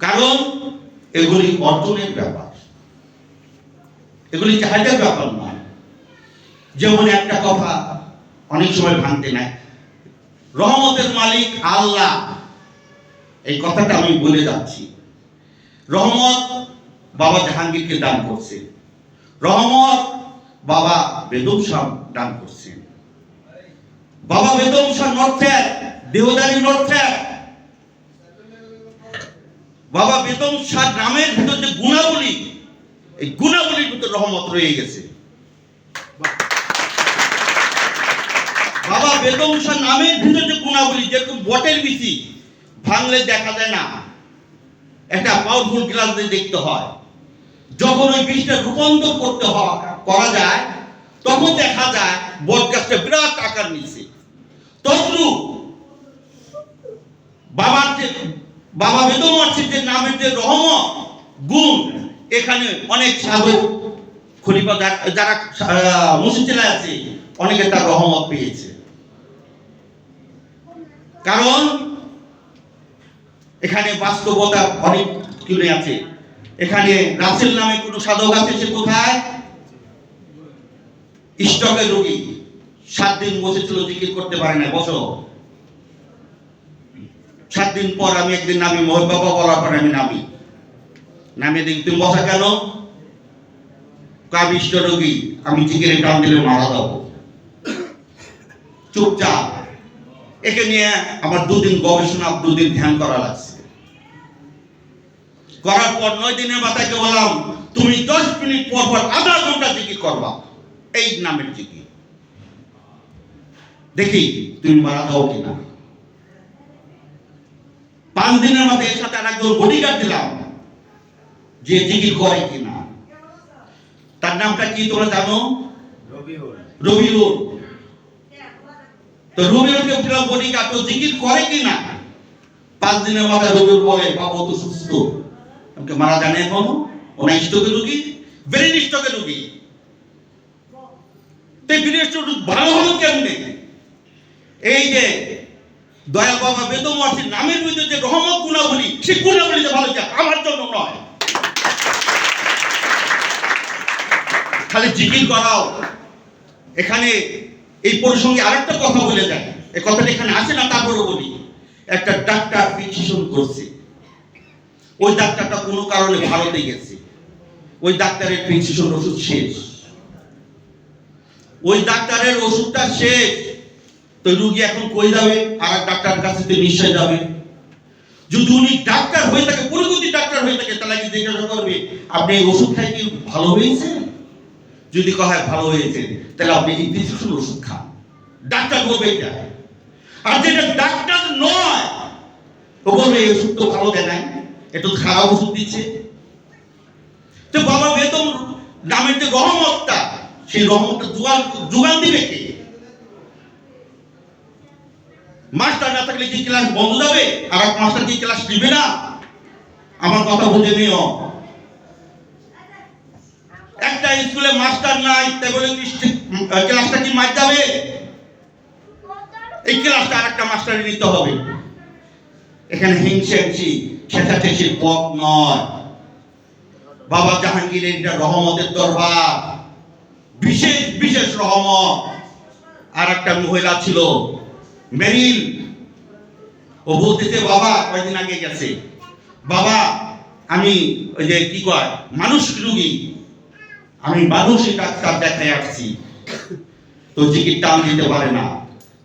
কারণ এগুলি অর্জনের ব্যাপার, এগুলি চাহিদার ব্যাপার নয়। যেমন একটা কথা অনেক সময় ভাঙতে নাই, রহমতের মালিক আল্লাহ, এই কথাটা আমি বলে যাচ্ছি। রহমত বাবা জাহাঙ্গীরকে দান করছে, রহমত বাবা বেদম শাহ দান করছেন। বাবা বেদম শাহ নর্থের দেহদারি নর্থের, বাবা বেদম শাহ নামের ভিতর যে গুণাবলী, এই গুণাবলীর ভিতর রহমত রয়ে গেছে। বাবা বেদম শাহ নামের ভিতর যে গুণাবলী, যেরকম বটের বিচি ভাঙলে দেখা যায় না, একটা পাওয়ারফুল গ্লাস দিয়ে দেখতে হয়, যখন ওই বীজটা রূপান্তর করা যায় তখন দেখা যায় বট গাছটা বিরাট আকার নিচ্ছে। তদ্রূপ বাবা বেদম মার্সিদের নামের যে রহমত গুণ, এখানে অনেক সাধু খলিফা যারা মুসিদে আছে অনেকে তার রহমত পেয়েছে। কারণ এখানে বাস্তবতা অনেক কিছু আছে। এখানে রাসেল নামে কোন সাধক আছে, সে কোথায়? স্টকের রোগী, 7 দিন বসেছিল, জিকির করতে পারে না। বসো, 7 দিন পর আমি একদিন নামি, মোহন বাবা বলার পর আমি নামিয়ে দেখি, তুমি বসা কেন? কাবিষ্ট রোগী, আমি জিকিরে টান দিলে মারা যাবো, চুপচাপ। একে নিয়ে আমার 2 দিন গবেষণা, 2 দিন ধ্যান করা লাগছে। করার পর 9 দিনের মাথায় বললাম, তুমি 10 মিনিট পর পর আধা ঘন্টা জিকির করবা, এই নামের জিকির, দেখি তুমি মারা যাও কিনা। 5 দিনের মাথায় এর সাথে আরেকজন বডিগার্ড দিলাম, যে জিকির করে কিনা। তার নামটা কি তোমরা জানো? রবিউল। তো রবিউলকে দিলাম বডিগার্ড, তো জিকির করে কিনা। 5 দিনের মাথায় রবিউল বলে, বাবা তো সুস্থ, আমাকে মারা জানে এখনো, ওনা স্ট্রোকের রোগী, ব্রেন স্ট্রোকের রোগী। তাই ব্রেন স্ট্রোক ভালো হলো কেমনে? এই যে দয়াল বাবা বেদম মার্সির নামের ভিতরে যে রহমত গুণাবলী, সেই গুণাবলীতে ভালো যায়, আমার জন্য নয়। খালি জিকির করাও। এখানে এই প্রসঙ্গে আরেকটা কথা বলে যায়, এই কথাটা এখানে আসে না, তারপরে বলি। একটা ডাক্তার প্রেসক্রিপশন করছে, ওই ডাক্তারটা কোনো কারণে ভারতে গেছে, ওই ডাক্তারের প্রেসক্রিপশন ওষুধ শেষ, ওই ডাক্তারের ওষুধটা শেষ। তো রোগী এখন কই যাবে? আর এক ডাক্তার কাছে তো নিশ্চয় যাবে। যদি উনি ডাক্তার হয়ে থাকে, পুরোপুরি ডাক্তার হয়ে থাকে, তাহলে কি জিজ্ঞাসা করবে, আপনি এই ওষুধ খাই কি ভালো হয়েছে? যদি কয় ভালো হয়েছে, তাহলে আপনি এই প্রেসক্রিপশন ওষুধ খান। ডাক্তার বলবে এটা। আর যেটা ডাক্তার নয়, ও বলবে এই ওষুধ তো ভালো দেয় নাই, একটু খারাপ ওষুধ দিচ্ছে। তো বাবা বেদম নামের যে রহমতটা, সেই রহমতটা যোগান দিবে কে? মাস্টার না থাকলে কি ক্লাস বন্ধ যাবে? আর এক মাস্টার কি ক্লাস নিবে না? আমার কথা বুঝে নিও। একটা স্কুলে মাস্টার নাই, তাই বলে ক্লাসটা কি মার যাবে? এই ক্লাসটা আর একটা মাস্টারে নিতে হবে। এখানে হিংসেছি ছেঁচাছেঁচির পথ নয়। বাবা জাহাঙ্গীরের এটা রহমতের দরবার, বিশেষ বিশেষ রহমত। আর একটা মহিলা ছিল মেরিল, ও বলতেছে, বাবা কয়েকদিন আগে গেছে, বাবা আমি ওই যে কি কয় মানুষ রোগী, আমি মানুষই ডাক্তার দেখাই আসছি, তো জিকির টান দিতে পারে না।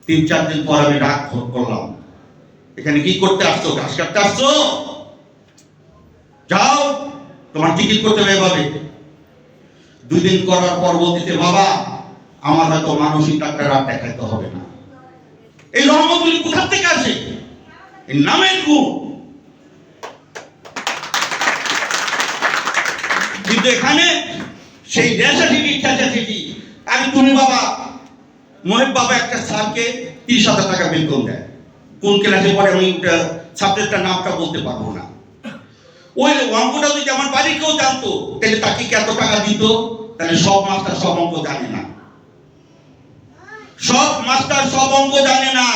3-4 দিন পর আমি ডাক করলাম, এখানে কি করতে আসছো? ঘাস কাটতে আসছো? যাও, তোমার জিকির করতে হবে এভাবে। 2 দিন করার পর বলতেছে, বাবা আমার হয়তো মানসিক ডাক্তার আর দেখাইতে হবে না। এই রহমতগুলি কোথা থেকে আসে? এই নামের গুণ। কিন্তু এখানে সেই রেশাটিটি ঠেচাঠিটি। আমি তুমি বাবা মহেব বাবা একটা স্যারকে 30,000 টাকা বেতন দেয়, কোন ক্লাসে পড়ে আমি সাবজেক্টটার নামটা বলতে পারবো না। ওই অঙ্কটা যদি আমার বাড়ির কেউ জানতো, তাহলে তাকে কত টাকা দিত? তাহলে সব মাস্টার সব অঙ্ক জানে না, সব মাস্টার সব অঙ্ক জানে না।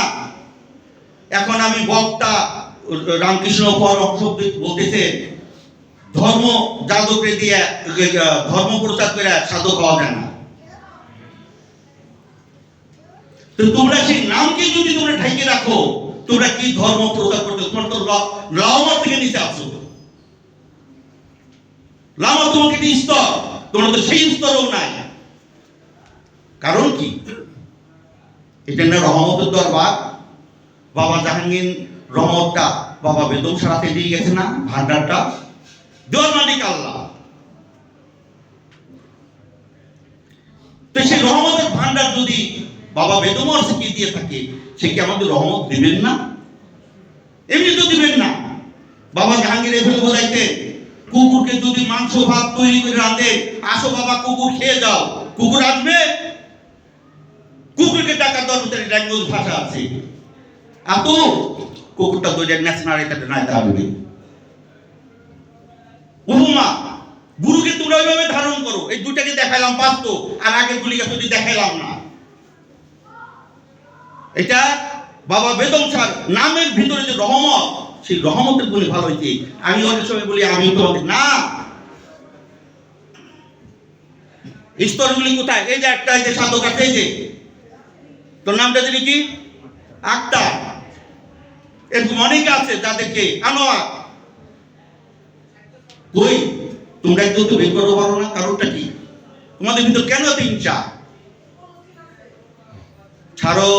এখন আমি বক্তা, রামকৃষ্ণ পরমহংস বলতেছে ধর্ম যাদবকে দিয়ে ধর্ম প্রচার করে সাধক হওয়া যায় না। তো তোমরা সেই নামকে যদি তোমরা ঢেকে রাখো, তোমরা কি ধর্ম প্রচার করতে? তোমার তো লামা থেকে নিচে আসো। লামা তোমাকে একটি স্তর, তোমরা তো সেই স্তরও নাই। কারণ কি? এটা না রহমতের দরবার। বাবা জাহাঙ্গীর রহমতটা বাবা বেদম সারাতে দিয়ে গেছে না, ভান্ডারটা দেওয়ার মালিক আল্লাহ। তো সেই রহমতের ভান্ডার যদি বাবা বেদম শিখিয়ে দিয়ে থাকে, সে কি আমাদের রহমত দিবেন না? এমনি তো দিবেন না। বাবা জাহাঙ্গীর এভাবে বোঝাইতে, কুকুরকে যদি মাংস ভাত তৈরি করে রাঁধে, আসো বাবা কুকুর খেয়ে যাও, কুকুর আসবে? কুকুরকে ডাকার দরকার ল্যাঙ্গুয়েজ ভাষা আছে। এত কুকুরটা তৈরি ন্যাশনাল এটাতে নাই থাকবে। উপমা গুরুকে তোমরা ওইভাবে ধারণ করো। এই দুটাকে দেখাইলাম বাস্তব, আর আগের গুলিকে যদি দেখাইলাম না। এটা বাবা বেদম স্যার নামের ভিতরে যে রহমত, সেই রহমতের গুলি ভালো হয়েছে। আমি অনেক সময় বলি আমি তোমাদের না, স্তরগুলি কোথায়? এই যে একটা, এই যে সাধক আছে, এই যে তোর নামটা জানি কি, আক্তার, এরকম অনেকে আছে যাদেরকে আনোয়ার। কই তোমরা একটু তো বের করতে পারো না? কারণটা কি? তোমাদের ভিতর কেন এত হিংসা? ছাড়ো।